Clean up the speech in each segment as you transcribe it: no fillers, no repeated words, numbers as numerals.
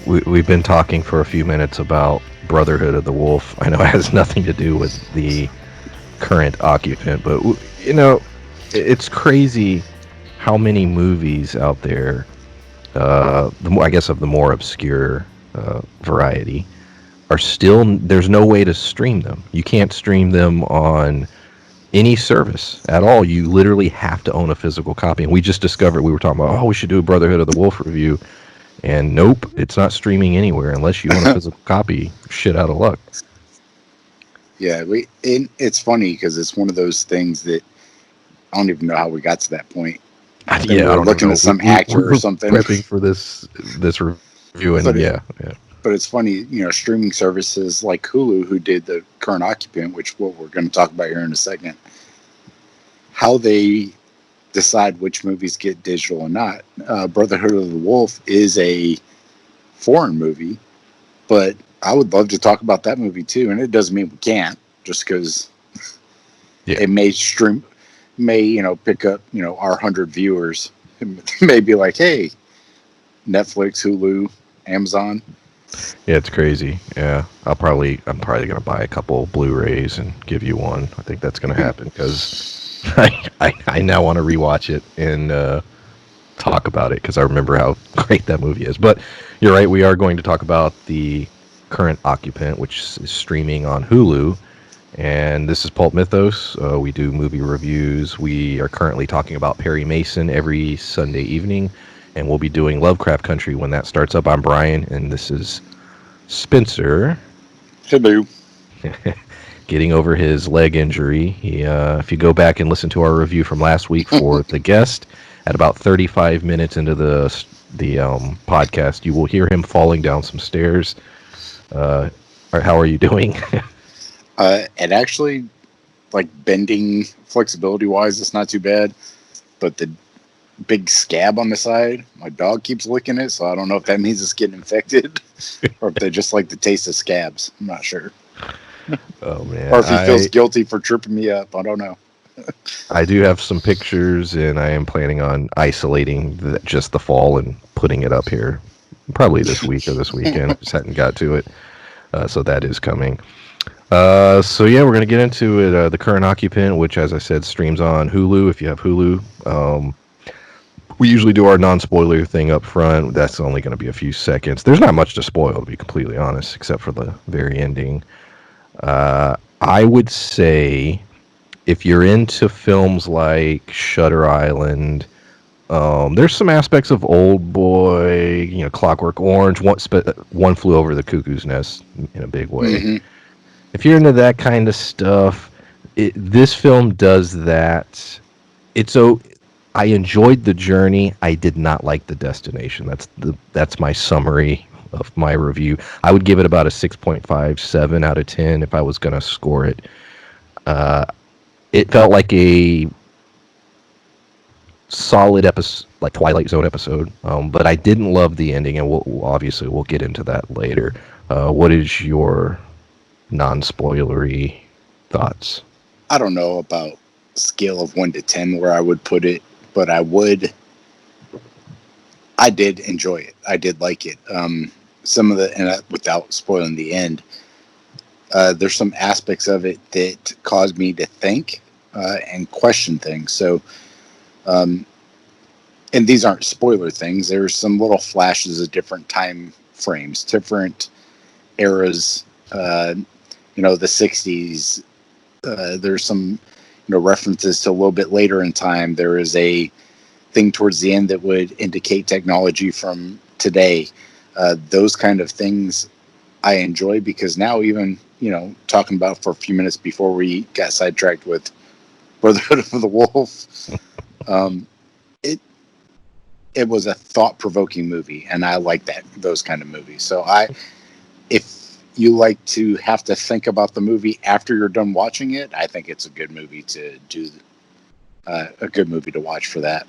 we've been talking for a few minutes about Brotherhood of the Wolf. I know it has nothing to do with the Current Occupant, but it's crazy how many movies out there, I guess of the more obscure variety, are still, there's no way to stream them. You can't stream them on any service at all. You literally have to own a physical copy. And we just discovered, we were talking about, we should do a Brotherhood of the Wolf review. And nope, it's not streaming anywhere unless you own a physical copy. Shit out of luck. Yeah, it's funny because it's one of those things that I don't even know how we got to that point. I don't looking know. at some actor or something. Prepping for this review, and yeah. But it's funny, streaming services like Hulu, who did the Current Occupant, which what we're going to talk about here in a second, how they decide which movies get digital or not. Brotherhood of the Wolf is a foreign movie, but I would love to talk about that movie too, and it doesn't mean we can't, just because it may pick up, our 100 viewers. It may be like, hey, Netflix, Hulu, Amazon. Yeah, it's crazy. Yeah, I'm probably gonna buy a couple Blu-rays and give you one. I think that's gonna happen because I now want to rewatch it and talk about it because I remember how great that movie is. But you're right, we are going to talk about the Current Occupant, which is streaming on Hulu. And this is PulpMythos. We do movie reviews. We are currently talking about Perry Mason every Sunday evening, and we'll be doing Lovecraft Country when that starts up. I'm Brian, and this is Spencer. Hello. Getting over his leg injury. If you go back and listen to our review from last week for The Guest, at about 35 minutes into the podcast, you will hear him falling down some stairs. How are you doing? And actually, like bending flexibility wise, it's not too bad. But the big scab on the side, my dog keeps licking it, so I don't know if that means it's getting infected or if they just like the taste of scabs. I'm not sure. Oh man! Or if he feels guilty for tripping me up. I don't know. I do have some pictures, and I am planning on isolating just the fall and putting it up here, probably this week or this weekend. I just hadn't got to it, so that is coming. So yeah, we're gonna get into it. The Current Occupant, which, as I said, streams on Hulu. If you have Hulu, we usually do our non-spoiler thing up front. That's only going to be a few seconds. There's not much to spoil, to be completely honest, except for the very ending. I would say if you're into films like Shutter Island, there's some aspects of Old Boy, Clockwork Orange, One Flew Over the Cuckoo's Nest in a big way. Mm-hmm. If you're into that kind of stuff, this film does that. I enjoyed the journey. I did not like the destination. That's my summary of my review. I would give it about a 6.57 out of 10 if I was going to score it. It felt like a solid episode, like Twilight Zone episode, but I didn't love the ending, and we'll get into that later. What is your non-spoilery thoughts? I don't know about scale of 1 to 10 where I would put it, but I did enjoy it. I did like it. Without spoiling the end, there's some aspects of it that caused me to think and question things. So, and these aren't spoiler things. There's some little flashes of different time frames, different eras. The 60s. There's some, references to a little bit later in time. There is a thing towards the end that would indicate technology from today. Those kind of things I enjoy because now even, talking about for a few minutes before we got sidetracked with Brotherhood of the Wolf, it was a thought-provoking movie, and I like those kind of movies. So if you like to have to think about the movie after you're done watching it, I think it's a good movie to do, a good movie to watch for that.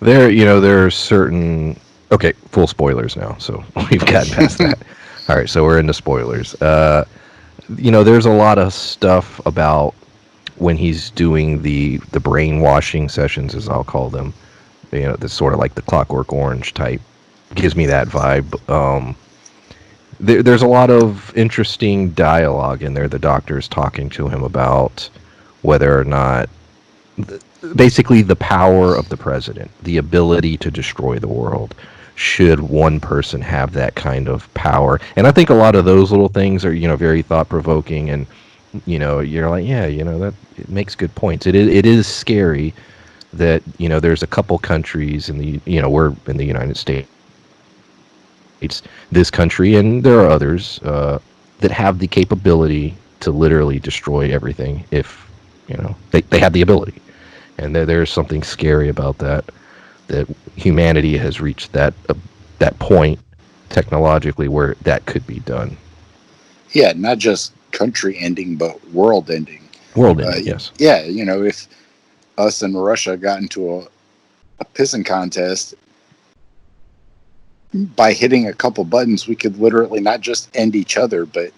There are certain... Okay, full spoilers now, so we've gotten past that. All right, so we're into spoilers. There's a lot of stuff about when he's doing the brainwashing sessions, as I'll call them. That's sort of like the Clockwork Orange type gives me that vibe. There's a lot of interesting dialogue in there. The doctor's talking to him about whether or not, basically, the power of the president, the ability to destroy the world. Should one person have that kind of power? And I think a lot of those little things are, very thought provoking, and you're like, yeah, that it makes good points. It is scary that there's a couple countries in the we're in the United States, this country, and there are others that have the capability to literally destroy everything if they have the ability. And there's something scary about that humanity has reached that point technologically where that could be done. Yeah, not just country ending, but world ending. World ending, yes. Yeah, if us and Russia got into a pissing contest, by hitting a couple buttons, we could literally not just end each other, but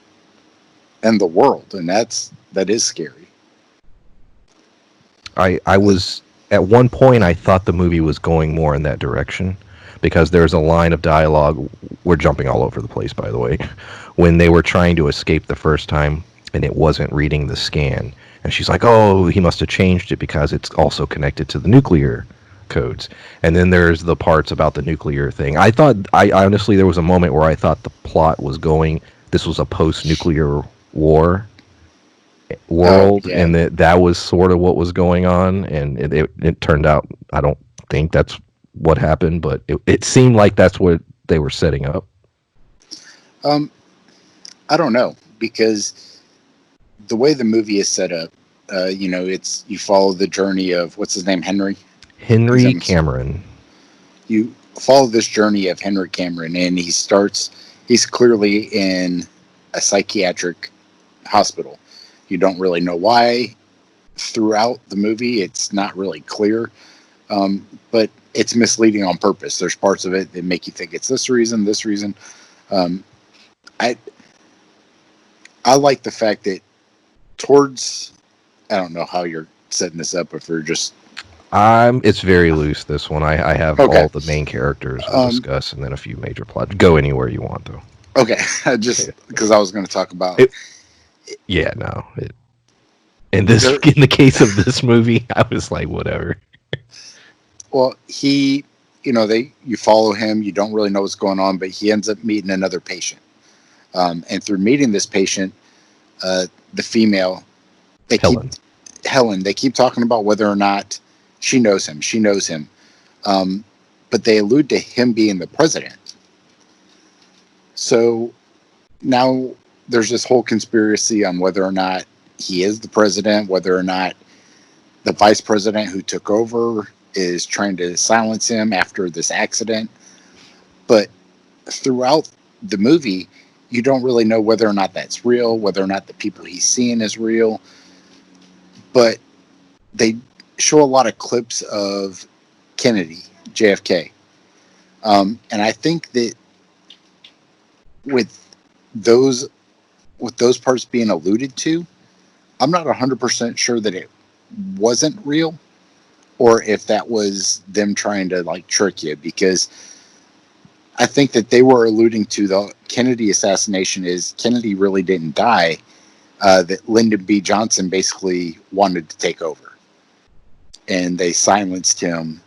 end the world, and that is scary. I was at one point I thought the movie was going more in that direction because there's a line of dialogue. We're jumping all over the place, by the way. When they were trying to escape the first time and it wasn't reading the scan, and she's like, "Oh, he must have changed it because it's also connected to the nuclear codes." And then there's the parts about the nuclear thing. I honestly, there was a moment where I thought the plot was going, this was a post-nuclear war world, Yeah. and that was sort of what was going on, and it turned out, I don't think that's what happened, but it seemed like that's what they were setting up. I don't know, because the way the movie is set up, it's you follow the journey of, what's his name, Henry Cameron. You follow this journey of Henry Cameron, and he's clearly in a psychiatric hospital. You don't really know why. Throughout the movie, it's not really clear, but it's misleading on purpose. There's parts of it that make you think it's this reason. I like the fact that towards, I don't know how you're setting this up, if you're just... It's very loose, this one. I have Okay. all the main characters we'll discuss, and then a few major plots. Go anywhere you want, though. Okay, just because I was going to talk about... Yeah, no. In the case of this movie, I was like, whatever. Well, you follow him, you don't really know what's going on, but he ends up meeting another patient. And through meeting this patient, the female, Helen, they keep talking about whether or not she knows him. But they allude to him being the president. So now there's this whole conspiracy on whether or not he is the president, whether or not the vice president who took over is trying to silence him after this accident. But throughout the movie, you don't really know whether or not that's real, whether or not the people he's seeing is real. But they show a lot of clips of Kennedy, JFK. And I think that with those parts being alluded to, I'm not 100% sure that it wasn't real, or if that was them trying to trick you, because I think that they were alluding to the Kennedy assassination is Kennedy really didn't die, that Lyndon B. Johnson basically wanted to take over, and they silenced him,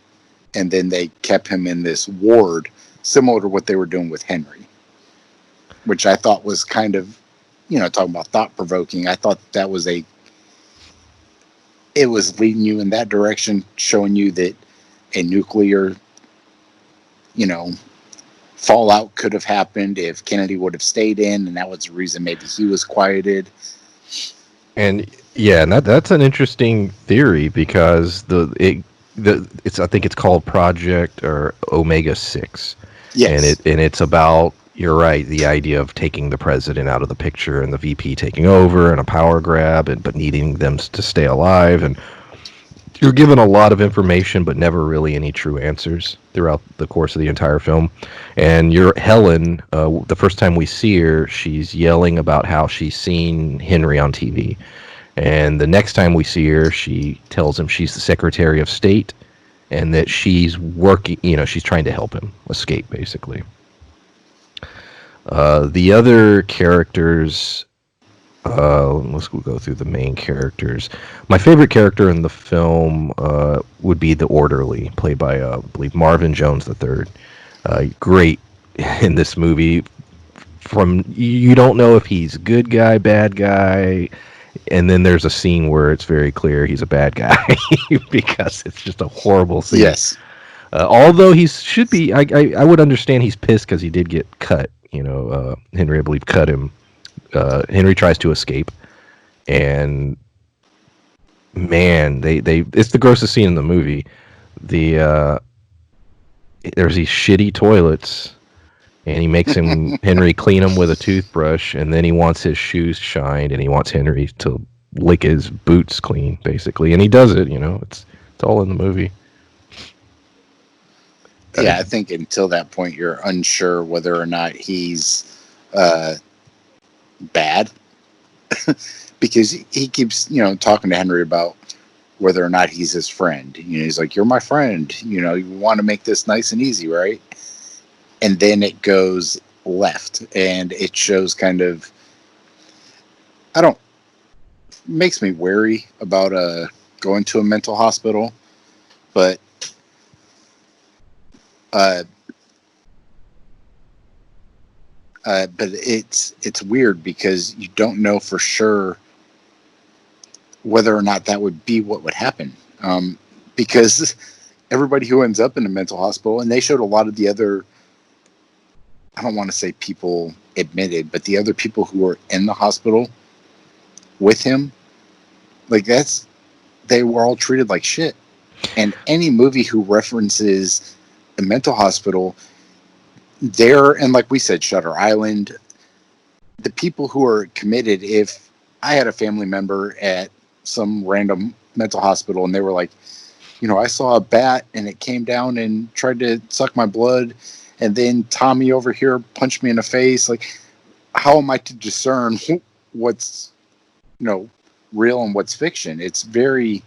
and then they kept him in this ward similar to what they were doing with Henry, which I thought was kind of, talking about thought-provoking. I thought that was it was leading you in that direction, showing you that a nuclear, fallout could have happened if Kennedy would have stayed in, and that was the reason maybe he was quieted. And yeah, and that's an interesting theory, because I think it's called Project or Omega 6. Yes. And it's about, you're right, the idea of taking the president out of the picture and the VP taking over, and a power grab, but needing them to stay alive. And you're given a lot of information, but never really any true answers throughout the course of the entire film. And Helen, the first time we see her, she's yelling about how she's seen Henry on TV. And the next time we see her, she tells him she's the Secretary of State, and that she's working, she's trying to help him escape, basically. The other characters, let's go through the main characters. My favorite character in the film would be the orderly, played by, I believe, Marvin Jones III. Great in this movie. From you don't know if he's good guy, bad guy, and then there's a scene where it's very clear he's a bad guy because it's just a horrible scene. Yes. Although he should be, I would understand he's pissed because he did get cut. Henry, I believe, cut him. Henry tries to escape, and man, they it's the grossest scene in the movie. There's these shitty toilets, and he makes him Henry clean them with a toothbrush, and then he wants his shoes shined, and he wants Henry to lick his boots clean, basically, and he does it. It's all in the movie. Yeah, I think until that point, you're unsure whether or not he's bad, because he keeps, talking to Henry about whether or not he's his friend. He's like, "You're my friend. You want to make this nice and easy, right?" And then it goes left, and it shows kind of, makes me wary about going to a mental hospital, but it's weird because you don't know for sure whether or not that would be what would happen, because everybody who ends up in a mental hospital, and they showed a lot of the other, I don't want to say people admitted, but the other people who were in the hospital with him, like they were all treated like shit. And any movie who references a mental hospital, and like we said, Shutter Island, the people who are committed, if I had a family member at some random mental hospital and they were like, I saw a bat and it came down and tried to suck my blood, and then Tommy over here punched me in the face, like, how am I to discern what's, real and what's fiction? It's very,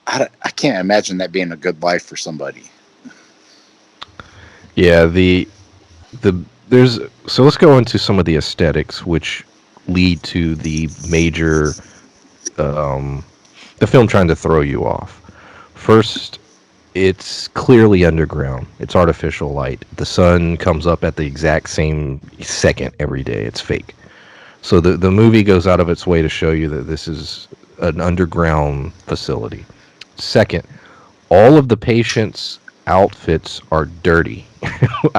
I can't imagine that being a good life for somebody. Yeah, there's so let's go into some of the aesthetics which lead to the major the film trying to throw you off. First, it's clearly underground. It's artificial light. The sun comes up at the exact same second every day. It's fake. So the movie goes out of its way to show you that this is an underground facility. Second, all of the patients' outfits are dirty.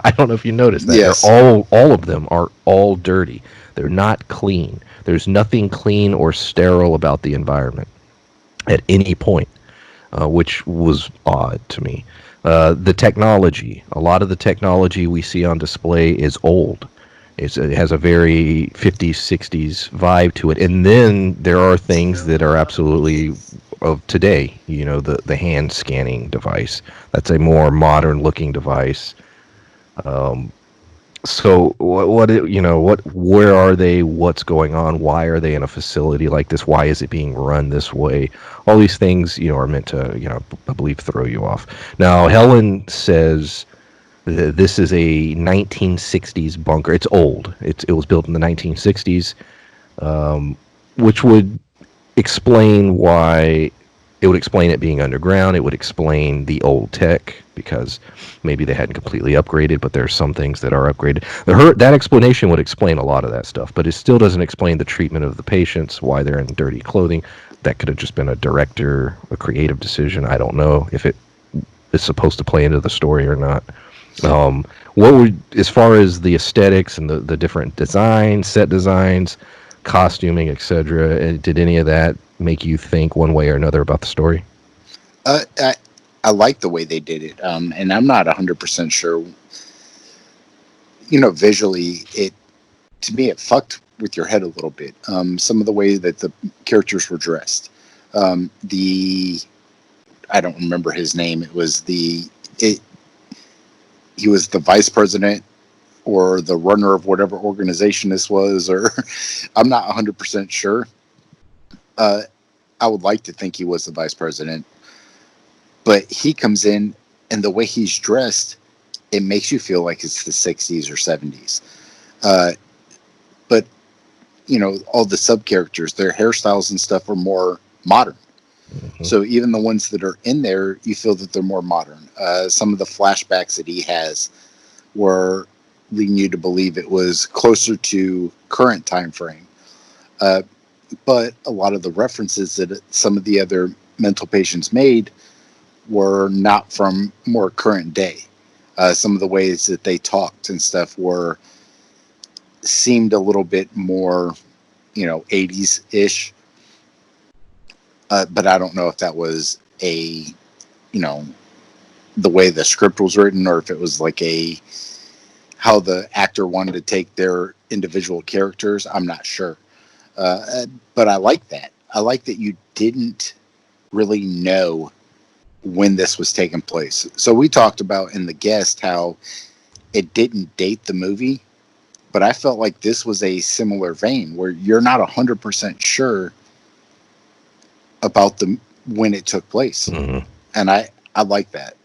I don't know if you noticed that. Yes. They're all of them are all dirty. They're not clean. There's nothing clean or sterile about the environment at any point, which was odd to me. The technology, a lot of the technology we see on display is old. It has a very 50s, 60s vibe to it. And then there are things that are absolutely of today. The hand scanning device. That's a more modern looking device. So where are they? What's going on? Why are they in a facility like this? Why is it being run this way? All these things, are meant to, I believe, throw you off. Now, Helen says this is a 1960s bunker. It's old. It was built in the 1960s, which would explain why. It would explain it being underground. It would explain the old tech because maybe they hadn't completely upgraded, but there are some things that are upgraded. That explanation would explain a lot of that stuff, but it still doesn't explain the treatment of the patients, why they're in dirty clothing. That could have just been a creative decision. I don't know if it is supposed to play into the story or not. As far as the aesthetics and the different designs, set designs, costuming, etc., did any of that make you think one way or another about the story? I like the way they did it, and I'm not 100% sure. Visually, to me it fucked with your head a little bit. Some of the way that the characters were dressed. I don't remember his name. He was the vice president or the runner of whatever organization this was, or I'm not 100% sure. I would like to think he was the vice president. But he comes in, and the way he's dressed, it makes you feel like it's the 60s or 70s. Uh, but, all the sub characters, their hairstyles and stuff are more modern. Hmm. So even the ones that are in there, you feel that they're more modern. Some of the flashbacks that he has were leading you to believe it was closer to current time frame. Uh, but a lot of the references that some of the other mental patients made were not from more current day. Some of the ways that they talked and stuff seemed a little bit more, 80s ish. But I don't know if that was you know, the way the script was written, or if it was like how the actor wanted to take their individual characters. I'm not sure. But I like that. I like that you didn't really know when this was taking place. So we talked about in the guest how it didn't date the movie, but I felt like this was a similar vein where you're not 100% sure about the when it took place. Hmm. And I like that.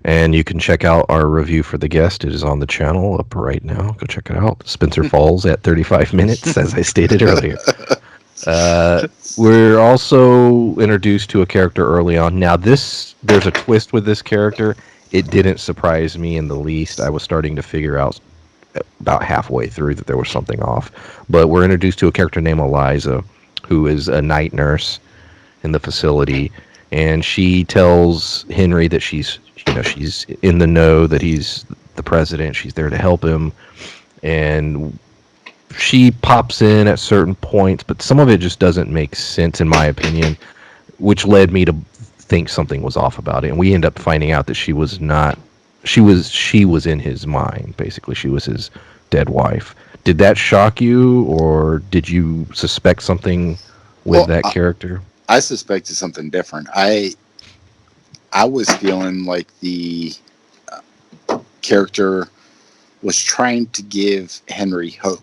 And you can check out our review for The Guest. It is on the channel up right now. Go check it out. Spencer falls at 35 minutes, as I stated earlier. We're also introduced to a character early on. Now, there's a twist with this character. It didn't surprise me in the least. I was starting to figure out about halfway through that there was something off. But we're introduced to a character named Eliza, who is a night nurse in the facility, and she tells Henry that she's in the know, that he's the president. She's there to help him, and she pops in at certain points, but some of it just doesn't make sense in my opinion, which led me to think something was off about it. And we end up finding out that she was not. She was in his mind. Basically, she was his dead wife. Did that shock you, or did you suspect something with Well, that character? I suspected something different. I was feeling like the character was trying to give Henry hope.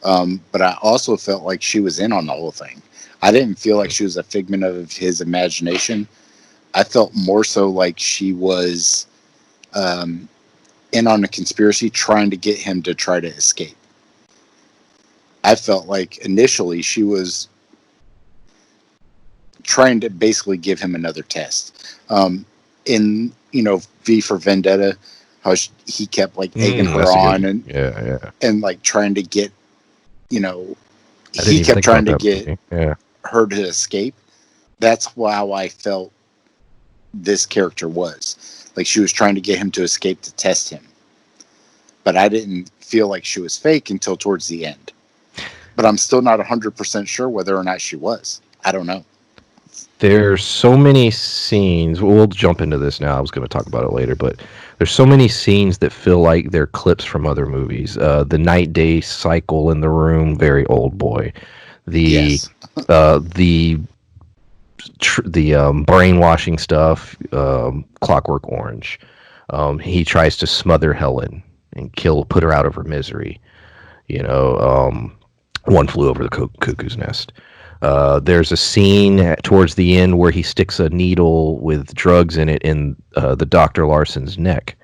But I also felt like she was in on the whole thing. I didn't feel like she was a figment of his imagination. I felt more so like she was um, in on a conspiracy trying to get him to try to escape. I felt like initially she was trying to basically give him another test. In V for Vendetta, how he kept like egging her That's a on good. Yeah. and like trying to get you know I didn't he even kept think trying about to that get movie. Yeah. her to escape. That's how I felt this character was. Like she was trying to get him to escape to test him. But I didn't feel like she was fake until towards the end. But I'm still not 100% sure whether or not she was. I don't know. There's so many scenes. We'll jump into this now. I was going to talk about it later, but there's so many scenes that feel like they're clips from other movies. The night day cycle in the room, very Old Boy. The Yes. the brainwashing stuff, Clockwork Orange. He tries to smother Helen and put her out of her misery. You know, One Flew Over the Cuckoo's Nest. There's a scene towards the end where he sticks a needle with drugs in it in the Dr. Larson's neck.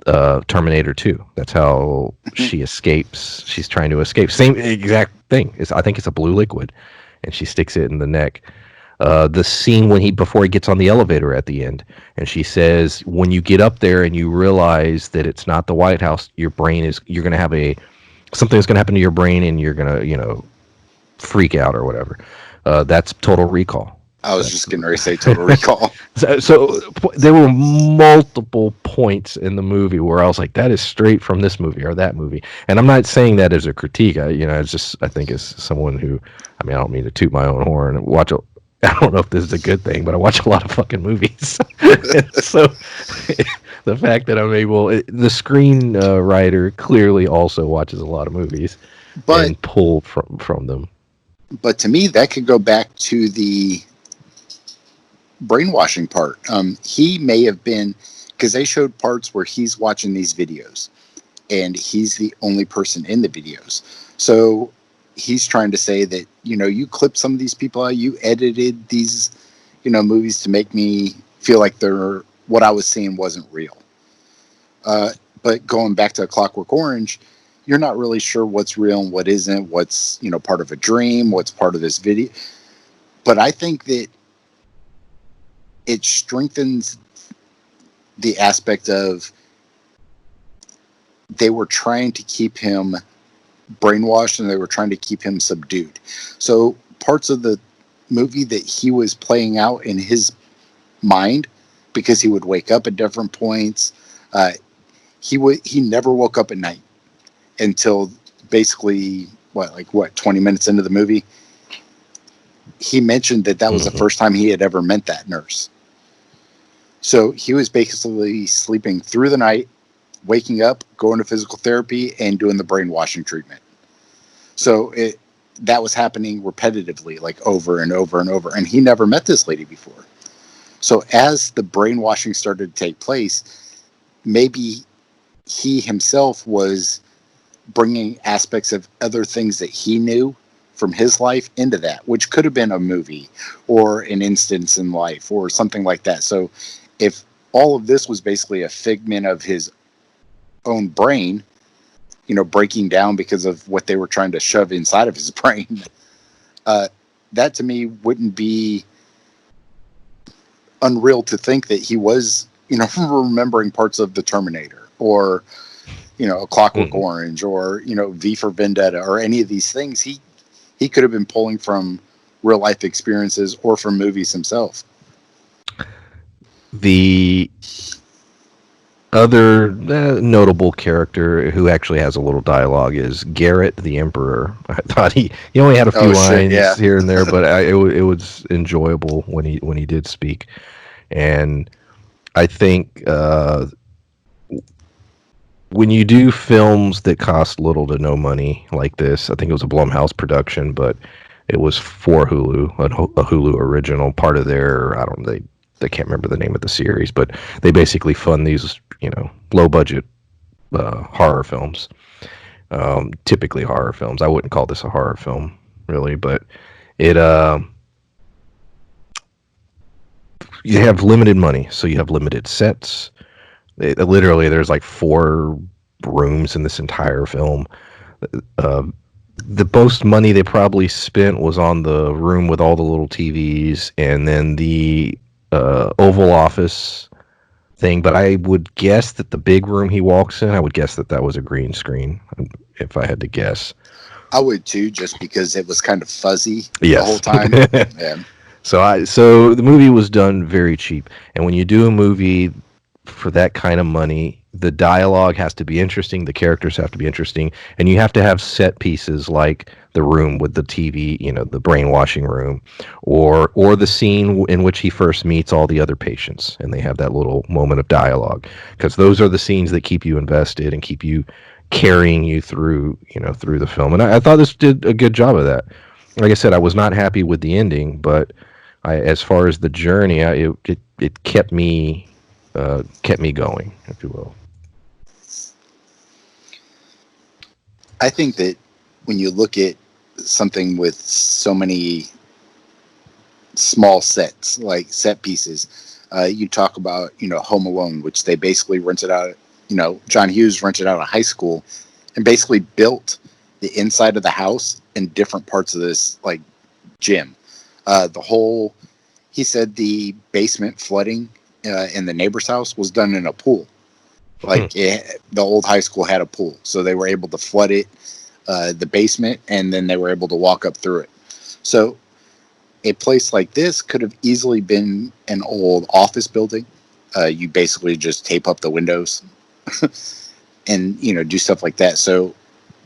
Terminator 2. That's how she escapes. She's trying to escape. Same exact thing. I think it's a blue liquid, and she sticks it in the neck. The scene before he gets on the elevator at the end, and she says, "When you get up there and you realize that it's not the White House, you're going to have something's going to happen to your brain, and you're going to freak out or whatever." That's Total Recall. I was just getting ready to say Total Recall. So there were multiple points in the movie where I was like, that is straight from this movie or that movie. And I'm not saying that as a critique. It's just, I think as someone who, I don't mean to toot my own horn. I don't know if this is a good thing, but I watch a lot of fucking movies. So the fact that the screenwriter clearly also watches a lot of movies But and pulled from them. but to me that could go back to the brainwashing part. He may have been, because they showed parts where he's watching these videos and he's the only person in the videos. So he's trying to say that, you clipped some of these people out, you edited these, movies to make me feel like what I was seeing wasn't real. But going back to A Clockwork Orange, you're not really sure what's real and what isn't, what's, part of a dream, what's part of this video. But I think that it strengthens the aspect of they were trying to keep him brainwashed and they were trying to keep him subdued. So parts of the movie that he was playing out in his mind, because he would wake up at different points. He never woke up at night until basically 20 minutes into the movie. He mentioned that was the first time he had ever met that nurse. So he was basically sleeping through the night, waking up, going to physical therapy, and doing the brainwashing treatment. So that was happening repetitively, like over and over and over. And he never met this lady before. So as the brainwashing started to take place, maybe he himself was bringing aspects of other things that he knew from his life into that, which could have been a movie or an instance in life or something like that. So if all of this was basically a figment of his own brain, breaking down because of what they were trying to shove inside of his brain, that to me wouldn't be unreal to think that he was, remembering parts of the Terminator or, A Clockwork Orange or, V for Vendetta or any of these things. He could have been pulling from real life experiences or from movies himself. The other notable character who actually has a little dialogue is Garrett the Emperor. I thought he only had a few lines here and there, but it was enjoyable when he did speak. And I think when you do films that cost little to no money like this, I think it was a Blumhouse production, but it was for Hulu, a Hulu original, part of their, they can't remember the name of the series, but they basically fund these, low budget horror films. Typically horror films. I wouldn't call this a horror film, really, but it you have limited money, so you have limited sets. Literally, there's like 4 rooms in this entire film. The most money they probably spent was on the room with all the little TVs, and then the Oval Office thing. But I would guess that the big room he walks in, I would guess that was a green screen, if I had to guess. I would too, just because it was kind of fuzzy the whole time. Yeah. So the movie was done very cheap, and when you do a movie for that kind of money, the dialogue has to be interesting, the characters have to be interesting, and you have to have set pieces like the room with the TV, the brainwashing room, or the scene in which he first meets all the other patients, and they have that little moment of dialogue, because those are the scenes that keep you invested and keep you carrying you through the film. And I thought this did a good job of that. Like I said, I was not happy with the ending, but as far as the journey, it kept me going, if you will. I think that when you look at something with so many small sets, like set pieces, you talk about, Home Alone, which they basically rented out, John Hughes rented out a high school and basically built the inside of the house in different parts of this, like, gym. He said the basement flooding in the neighbor's house was done in a pool. Like the old high school had a pool, so they were able to flood it, the basement, and then they were able to walk up through it. So a place like this could have easily been an old office building. You basically just tape up the windows and, do stuff like that. So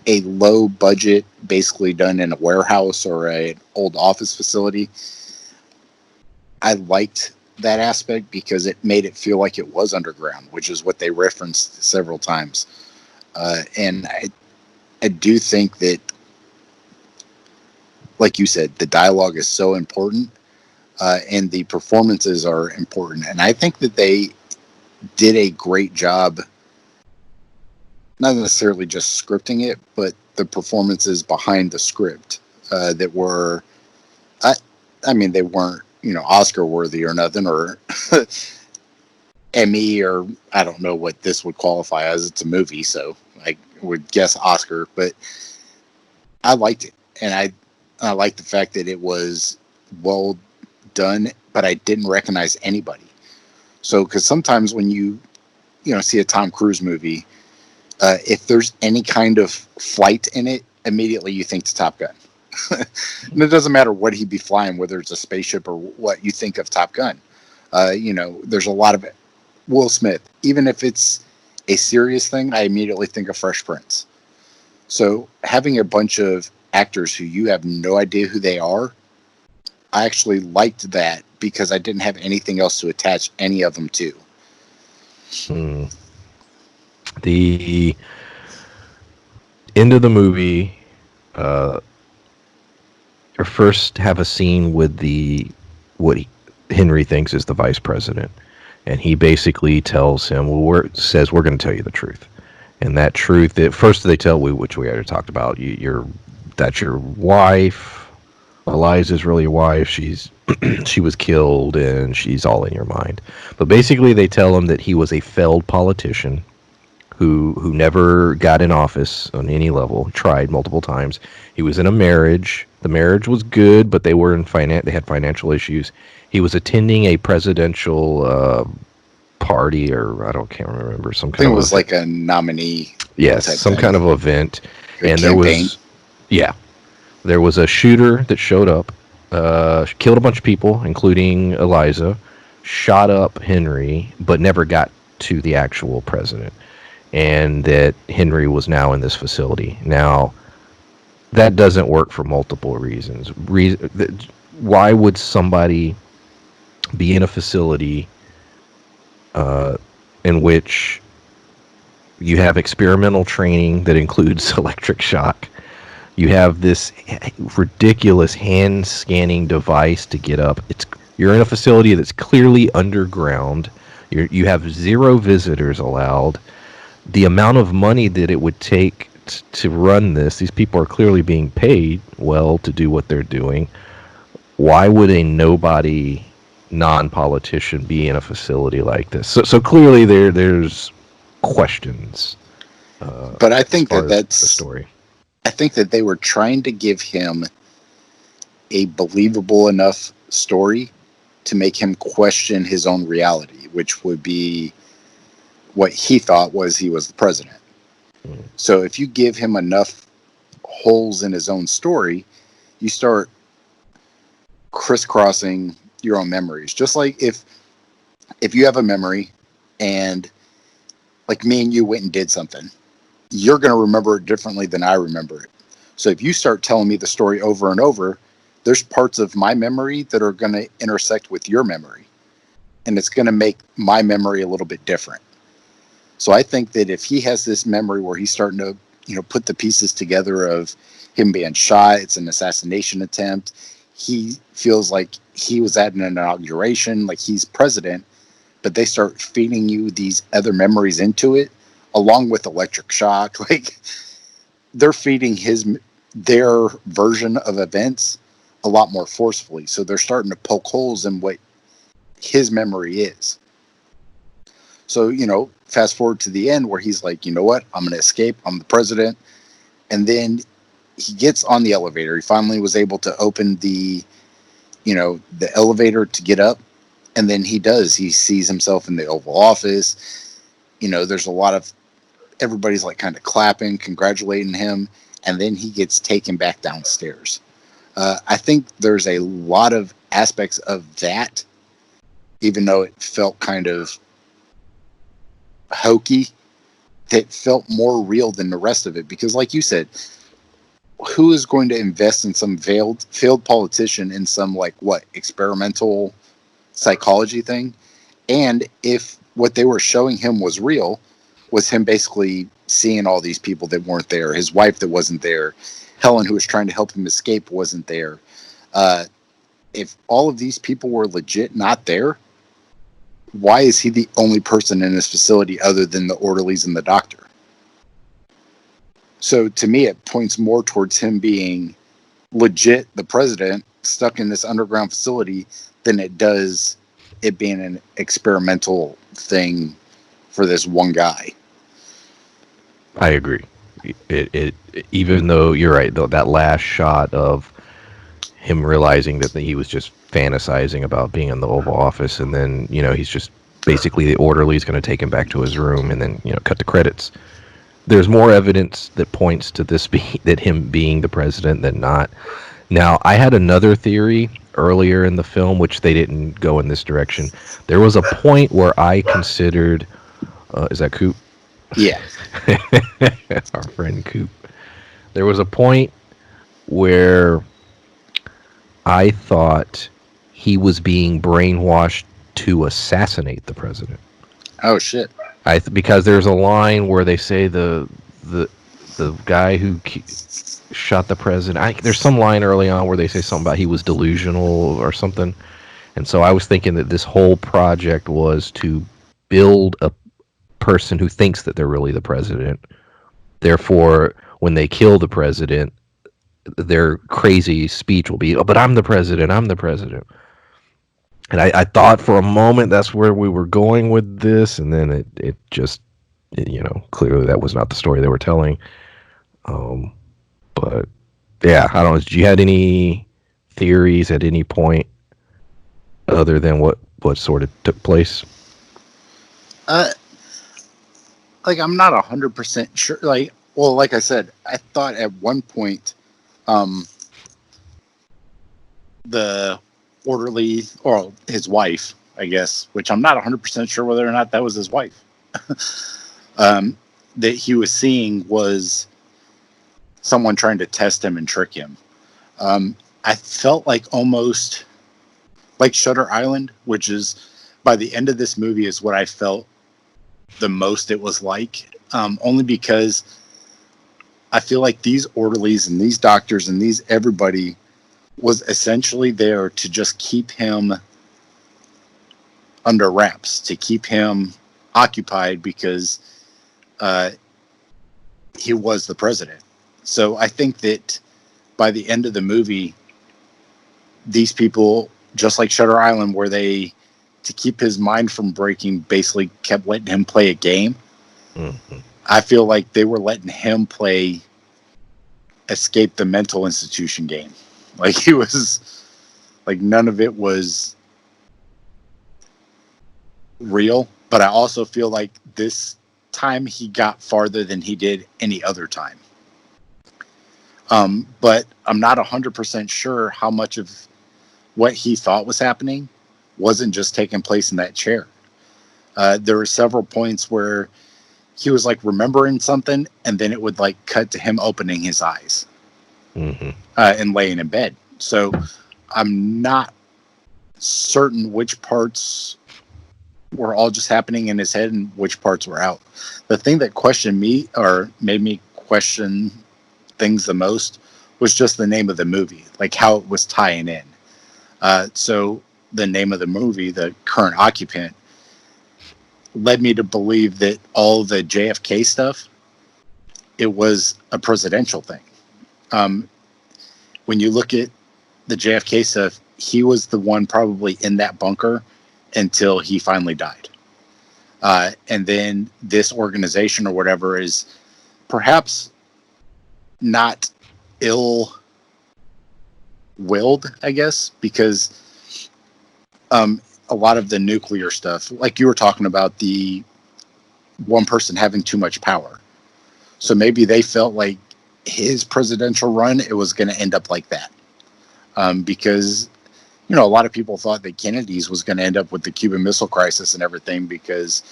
a low budget, basically done in a warehouse or an old office facility, I liked that aspect because it made it feel like it was underground, which is what they referenced several times. And I do think that, like you said, the dialogue is so important, and the performances are important. And I think that they did a great job, not necessarily just scripting it, but the performances behind the script that were, they weren't Oscar worthy or nothing, or Emmy, or I don't know what this would qualify as. It's a movie, so I would guess Oscar, but I liked it, and I liked the fact that it was well done, but I didn't recognize anybody. So, because sometimes when you see a Tom Cruise movie, if there's any kind of flight in it, immediately you think to Top Gun. And it doesn't matter what he'd be flying, whether it's a spaceship or what, you think of Top Gun. There's a lot of Will Smith. Even if it's a serious thing, I immediately think of Fresh Prince. So having a bunch of actors who you have no idea who they are, I actually liked that because I didn't have anything else to attach any of them to. The end of the movie, first have a scene with Henry thinks is the vice president, and he basically tells him, "Well, we're going to tell you the truth." And that truth, first they tell which we already talked about. That's your wife. Eliza's really your wife. She was killed, and she's all in your mind. But basically, they tell him that he was a failed politician who never got in office on any level. Tried multiple times. He was in a marriage. The marriage was good, but they had financial issues. He was attending a presidential party, or can't remember, some kind I think of it was like a nominee. Yes, some kind of event. And campaign. There was a shooter that showed up, killed a bunch of people, including Eliza, shot up Henry, but never got to the actual president. And that Henry was now in this facility. Now, that doesn't work for multiple reasons. Why would somebody be in a facility in which you have experimental training that includes electric shock? You have this ridiculous hand scanning device to get up. You're in a facility that's clearly underground. You have 0 visitors allowed. The amount of money that it would take to run these people are clearly being paid well to do what they're doing. Why would a nobody non-politician be in a facility like this? So clearly there's questions. But I think that's the story. I think that they were trying to give him a believable enough story to make him question his own reality, which would be what he thought was he was the president. So if you give him enough holes in his own story, you start crisscrossing your own memories. Just like if you have a memory and like me and you went and did something, you're going to remember it differently than I remember it. So if you start telling me the story over and over, there's parts of my memory that are going to intersect with your memory, and it's going to make my memory a little bit different. So I think that if he has this memory where he's starting to, put the pieces together of him being shot, it's an assassination attempt. He feels like he was at an inauguration, like he's president, but they start feeding you these other memories into it, along with electric shock. Like they're feeding their version of events a lot more forcefully. So they're starting to poke holes in what his memory is. So, fast forward to the end where he's like, you know what? I'm going to escape. I'm the president. And then he gets on the elevator. He finally was able to open the elevator to get up. And then he sees himself in the Oval Office. There's a lot of, everybody's like kind of clapping, congratulating him. And then he gets taken back downstairs. I think there's a lot of aspects of that, even though it felt kind of hokey, that felt more real than the rest of it. Because like you said, who is going to invest in some failed politician in some experimental psychology thing? And if what they were showing him was real, was him basically seeing all these people that weren't there, his wife that wasn't there, Helen, who was trying to help him escape, wasn't there. If all of these people were legit not there, why is he the only person in this facility other than the orderlies and the doctor? So to me, it points more towards him being legit the president stuck in this underground facility than it does it being an experimental thing for this one guy. I agree. It even though you're right, though that last shot of him realizing that he was just fantasizing about being in the Oval Office, and then he's just basically the orderly is going to take him back to his room, and then cut the credits. There's more evidence that points to that him being the president than not. Now, I had another theory earlier in the film, which they didn't go in this direction. There was a point where I considered, is that Coop? Yeah. Our friend Coop. There was a point where I thought he was being brainwashed to assassinate the president. Oh shit. Because there's a line where they say the guy who shot the president. There's some line early on where they say something about he was delusional or something, and so I was thinking that this whole project was to build a person who thinks that they're really the president. Therefore, when they kill the president, their crazy speech will be, "Oh, but I'm the president. I'm the president." And I thought for a moment that's where we were going with this, and then it just, clearly that was not the story they were telling. But yeah, I don't know. Did you had any theories at any point other than what sort of took place? Like I'm not 100% sure. Like I said, I thought at one point, the orderly or his wife, I guess, which I'm not 100% sure whether or not that was his wife, that he was seeing was someone trying to test him and trick him. I felt like almost like Shutter Island, which is by the end of this movie is what I felt the most it was like, only because I feel like these orderlies and these doctors and these everybody was essentially there to just keep him under wraps, to keep him occupied because he was the president. So I think that by the end of the movie, these people, just like Shutter Island, where they, to keep his mind from breaking, basically kept letting him play a game. Mm-hmm. I feel like they were letting him play escape the mental institution game. Like he was, like none of it was real. But I also feel like this time he got farther than he did any other time. But I'm not 100% sure how much of what he thought was happening wasn't just taking place in that chair. There were several points where he was like remembering something, and then it would like cut to him opening his eyes, mm-hmm. And laying in bed. So I'm not certain which parts were all just happening in his head and which parts were out. The thing that questioned me or made me question things the most was just the name of the movie, like how it was tying in. So the name of the movie, The Current Occupant, led me to believe that all the JFK stuff, it was a presidential thing. When you look at the JFK stuff, he was the one probably in that bunker until he finally died. And then this organization or whatever is perhaps not ill-willed, I guess, because a lot of the nuclear stuff, like you were talking about, the one person having too much power. So maybe they felt like his presidential run, it was going to end up like that. Because, a lot of people thought that Kennedy's was going to end up with the Cuban Missile Crisis and everything because,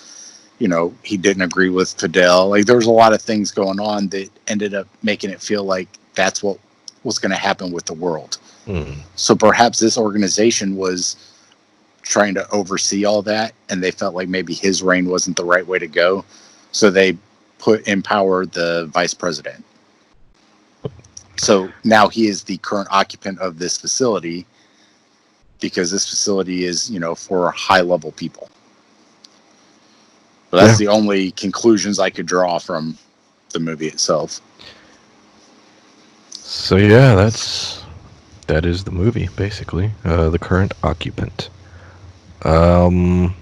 he didn't agree with Fidel. Like there was a lot of things going on that ended up making it feel like that's what was going to happen with the world. Mm. So perhaps this organization was trying to oversee all that, and they felt like maybe his reign wasn't the right way to go. So they put in power the vice president. So now he is the current occupant of this facility because this facility is, for high level people. But that's the only conclusions I could draw from the movie itself. So yeah, that's That is the movie, basically. The Current Occupant. Um,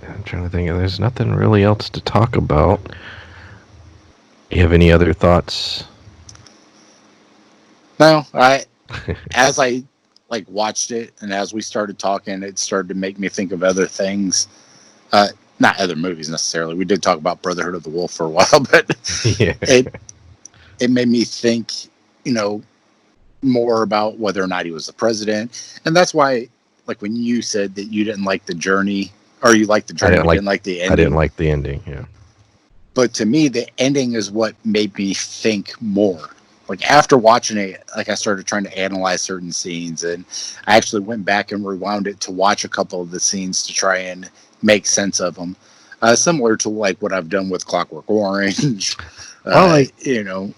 I'm trying to think. There's nothing really else to talk about. You have any other thoughts? No, as I like watched it and as we started talking, it started to make me think of other things. Uh, Not other movies necessarily. We did talk about Brotherhood of the Wolf for a while, but Yeah. it made me think, you know, more about whether or not he was the president. And that's why, like when you said that you didn't like the journey, or you liked the I journey didn't but like. didn't like the I didn't ending. like the ending. Yeah. But to me, the ending is what made me think more. Like after watching it, like I started trying to analyze certain scenes, and I actually went back and rewound it to watch a couple of the scenes to try and make sense of them. Similar to like what I've done with Clockwork Orange. Well, like You know,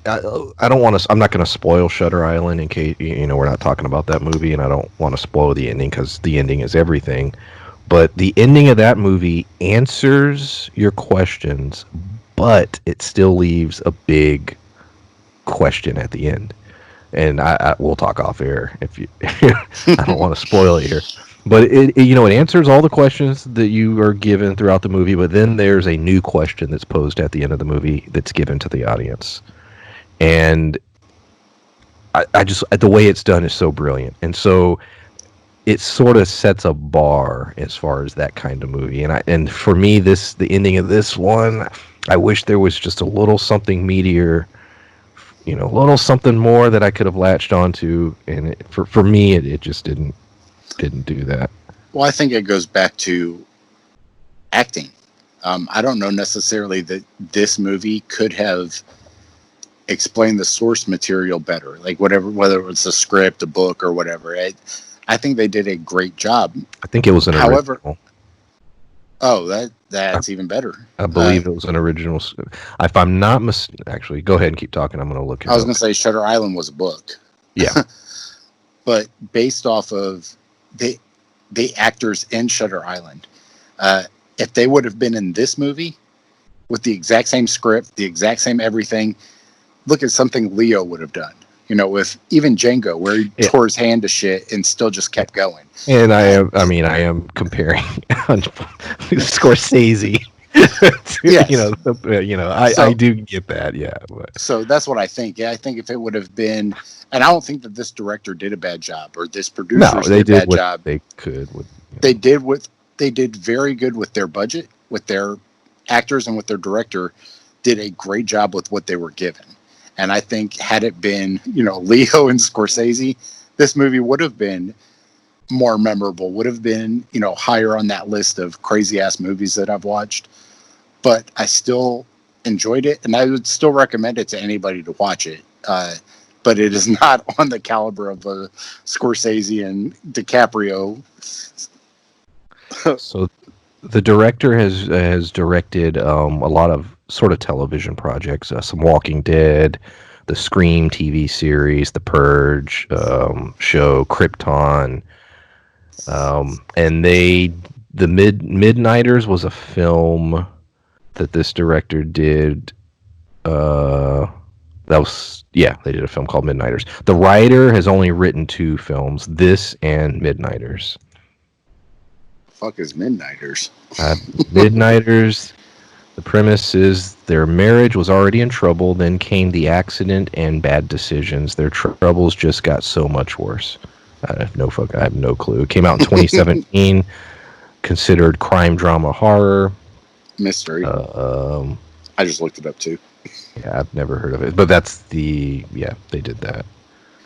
I don't want to. I'm not going to spoil Shutter Island in case we're not talking about that movie, and I don't want to spoil the ending because the ending is everything. But the ending of that movie answers your questions, but it still leaves a big question at the end. And I we'll talk off air if you. I don't want to spoil it here, but it answers all the questions that you are given throughout the movie. But then there's a new question that's posed at the end of the movie that's given to the audience, and I just the way it's done is so brilliant, and so it sort of sets a bar as far as that kind of movie. And for me, the ending of this one, I wish there was just a little something meatier, a little something more that I could have latched onto. And for me, it just didn't do that. well, I think it goes back to acting. I don't know necessarily that this movie could have explained the source material better, like whatever, whether it was a script, a book, or whatever. I think they did a great job. I think it was an However, original. oh, I, that's even better. I believe it was an original. If I'm not actually, go ahead and keep talking. I'm going to look I it was up. going to say Shutter Island was a book, Yeah. but based off of the the actors in Shutter Island, uh, if they would have been in this movie with the exact same script, the exact same everything, look at something Leo would have done. You know, with even Django, where he Yeah. tore his hand to shit and still just kept going. And Uh, I am comparing Scorsese to, yes. I So do get that, yeah. But so that's what I think. Yeah, I think if it would have been, and I don't think that this director did a bad job or this no, producers did they a did bad what job. they could with, They did what they did very good with their budget, with their actors, and with their director. Did a great job with what they were given. And I think had it been, Leo and Scorsese, this movie would have been more memorable, would have been, higher on that list of crazy ass movies that I've watched. But I still enjoyed it, and I would still recommend it to anybody to watch it. But it is not on the caliber of Scorsese and DiCaprio. so the director has directed a lot of sort of television projects, some Walking Dead, the Scream TV series, The Purge show, Krypton, and the Midnighters was a film that this director did. That was they did a film called Midnighters. The writer has only written two films, this and Midnighters. Fuck is Midnighters? Uh, Midnighters. The premise is their marriage was already in trouble. Then came the accident and bad decisions. Their troubles just got so much worse. I have no clue. It came out in 2017. Considered crime drama horror. Mystery. Um, I just looked it up too. yeah, I've never heard of it, but they did that.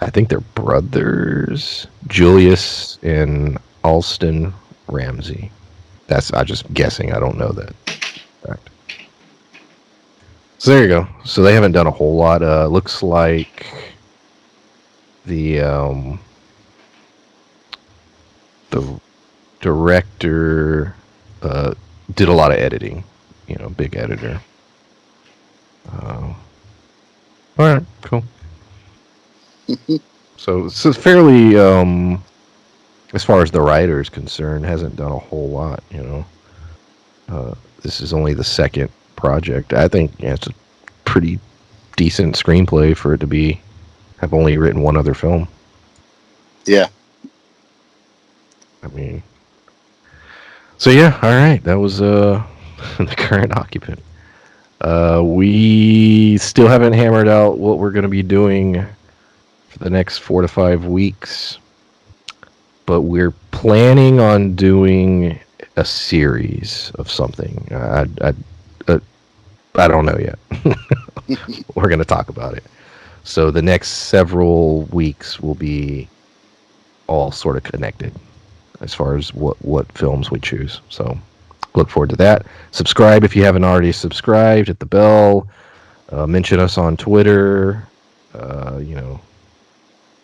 I think they're brothers, Julius and Alston Ramsey. I'm just guessing. I don't know that fact. So there you go. So they haven't done a whole lot. Looks like the the director did a lot of editing. Big editor. All right, cool. So it's fairly, as far as the writer is concerned, hasn't done a whole lot. This is only the second project. I think it's a pretty decent screenplay for it to be have only written one other film. Yeah. I mean, so yeah, all right. That was the Current Occupant. We still haven't hammered out what we're going to be doing for the next 4 to 5 weeks, but we're planning on doing a series of something. I don't know yet. We're going to talk about it. So the next several weeks will be all sort of connected as far as what films we choose. So look forward to that. Subscribe if you haven't already subscribed. Hit the bell. Mention us on Twitter. You know,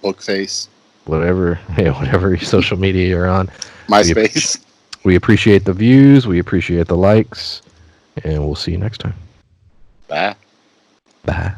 Bookface. whatever whatever social media you're on. MySpace. We appreciate the views. We appreciate the likes, and we'll see you next time. Bye. Bye.